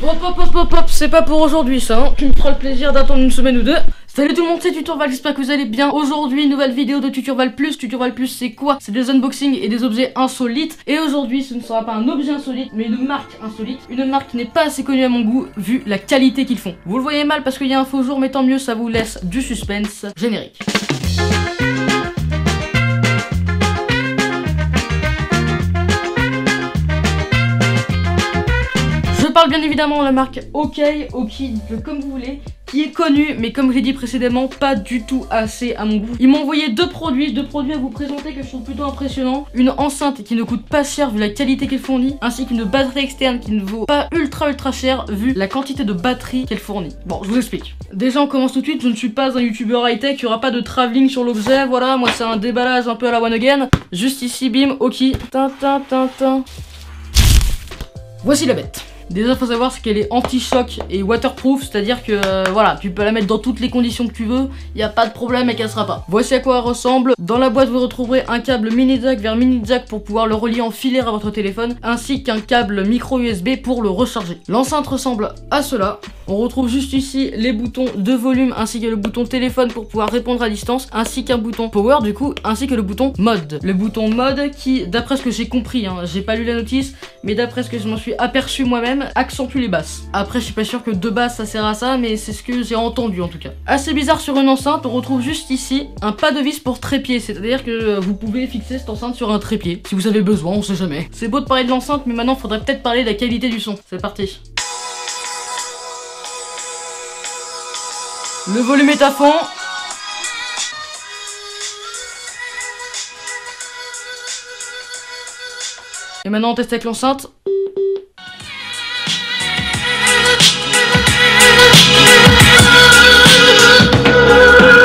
Hop, c'est pas pour aujourd'hui ça, hein. Tu me feras le plaisir d'attendre une semaine ou deux. Salut tout le monde, c'est Tuturval, j'espère que vous allez bien. Aujourd'hui, nouvelle vidéo de Tuturval Plus. Tuturval Plus, c'est quoi? C'est des unboxings et des objets insolites. Et aujourd'hui, ce ne sera pas un objet insolite, mais une marque insolite. Une marque qui n'est pas assez connue à mon goût, vu la qualité qu'ils font. Vous le voyez mal parce qu'il y a un faux jour, mais tant mieux, ça vous laisse du suspense. Générique. Je parle bien évidemment de la marque OK, comme vous voulez, qui est connue, mais comme je l'ai dit précédemment, pas du tout assez à mon goût. Ils m'ont envoyé deux produits à vous présenter que je trouve plutôt impressionnants. Une enceinte qui ne coûte pas cher vu la qualité qu'elle fournit, ainsi qu'une batterie externe qui ne vaut pas ultra cher vu la quantité de batterie qu'elle fournit. Bon, je vous explique. Déjà, on commence tout de suite, je ne suis pas un youtubeur high-tech, il n'y aura pas de travelling sur l'objet, voilà, moi c'est un déballage un peu à la one again. Juste ici, bim, OK. Voici la bête. Déjà faut savoir c'est qu'elle est anti-choc et waterproof, c'est-à-dire que voilà, tu peux la mettre dans toutes les conditions que tu veux, il n'y a pas de problème, elle cassera pas. Voici à quoi elle ressemble. Dans la boîte vous retrouverez un câble mini jack vers mini jack pour pouvoir le relier en filaire à votre téléphone, ainsi qu'un câble micro USB pour le recharger. L'enceinte ressemble à cela. On retrouve juste ici les boutons de volume ainsi que le bouton téléphone pour pouvoir répondre à distance, ainsi qu'un bouton power du coup, ainsi que le bouton mode. Le bouton mode qui, d'après ce que j'ai compris, hein, j'ai pas lu la notice, mais d'après ce que je m'en suis aperçu moi-même, accentue les basses. Après je suis pas sûr que deux basses ça sert à ça, mais c'est ce que j'ai entendu en tout cas. Assez bizarre sur une enceinte, on retrouve juste ici un pas de vis pour trépied, c'est-à-dire que vous pouvez fixer cette enceinte sur un trépied, si vous avez besoin, on sait jamais. C'est beau de parler de l'enceinte, mais maintenant faudrait peut-être parler de la qualité du son. C'est parti. Le volume est à fond. Et maintenant on teste avec l'enceinte.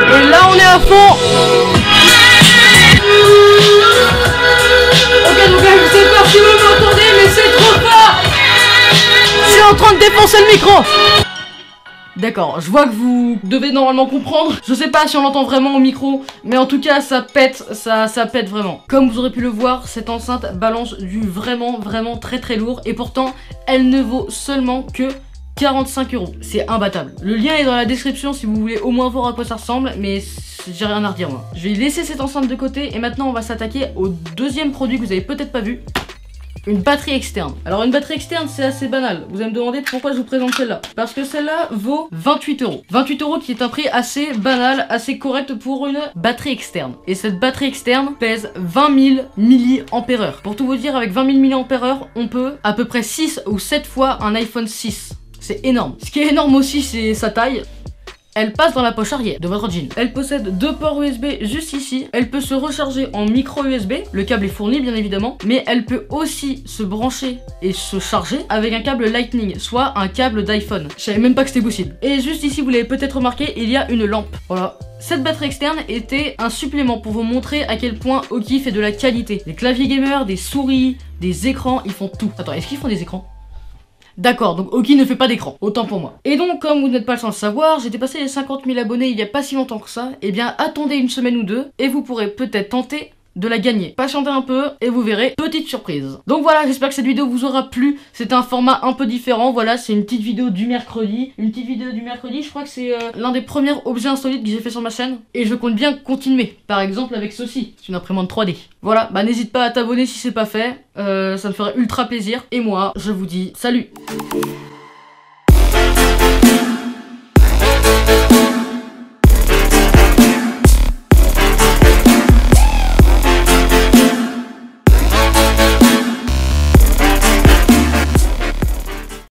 Et là on est à fond. Ok, donc là je sais pas si vous m'entendez, mais c'est trop fort. Je suis en train de défoncer le micro. D'accord, je vois que vous devez normalement comprendre. Je sais pas si on l'entend vraiment au micro, mais en tout cas ça pète, ça pète vraiment. Comme vous aurez pu le voir, cette enceinte balance du vraiment très lourd, et pourtant elle ne vaut seulement que 45 €. C'est imbattable. Le lien est dans la description si vous voulez au moins voir à quoi ça ressemble, mais j'ai rien à redire moi. Je vais laisser cette enceinte de côté et maintenant on va s'attaquer au deuxième produit que vous avez peut-être pas vu. Une batterie externe. Alors une batterie externe c'est assez banal. Vous allez me demander pourquoi je vous présente celle-là. Parce que celle-là vaut 28 €. 28 € qui est un prix assez banal, assez correct pour une batterie externe. Et cette batterie externe pèse 20 000 mAh. Pour tout vous dire, avec 20 000 mAh, on peut à peu près 6 ou 7 fois un iPhone 6. C'est énorme. Ce qui est énorme aussi, c'est sa taille. Elle passe dans la poche arrière de votre jean. Elle possède deux ports USB juste ici. Elle peut se recharger en micro USB. Le câble est fourni bien évidemment. Mais elle peut aussi se brancher et se charger avec un câble Lightning, soit un câble d'iPhone. Je savais même pas que c'était possible. Et juste ici, vous l'avez peut-être remarqué, il y a une lampe. Voilà. Cette batterie externe était un supplément pour vous montrer à quel point OK fait de la qualité. Des claviers gamer, des souris, des écrans, ils font tout. Attends, est-ce qu'ils font des écrans ? D'accord, donc OK ne fait pas d'écran, autant pour moi. Et donc, comme vous n'êtes pas sans le savoir, j'ai dépassé les 50 000 abonnés il y a pas si longtemps que ça. Eh bien, attendez une semaine ou deux, et vous pourrez peut-être tenter de la gagner. Patientez un peu, et vous verrez, petite surprise. Donc voilà, j'espère que cette vidéo vous aura plu. C'est un format un peu différent, voilà, c'est une petite vidéo du mercredi. Une petite vidéo du mercredi, je crois que c'est l'un des premiers objets insolites que j'ai fait sur ma chaîne. Et je compte bien continuer, par exemple avec ceci, c'est une imprimante 3D. Voilà, bah n'hésite pas à t'abonner si c'est pas fait, ça me ferait ultra plaisir. Et moi, je vous dis salut.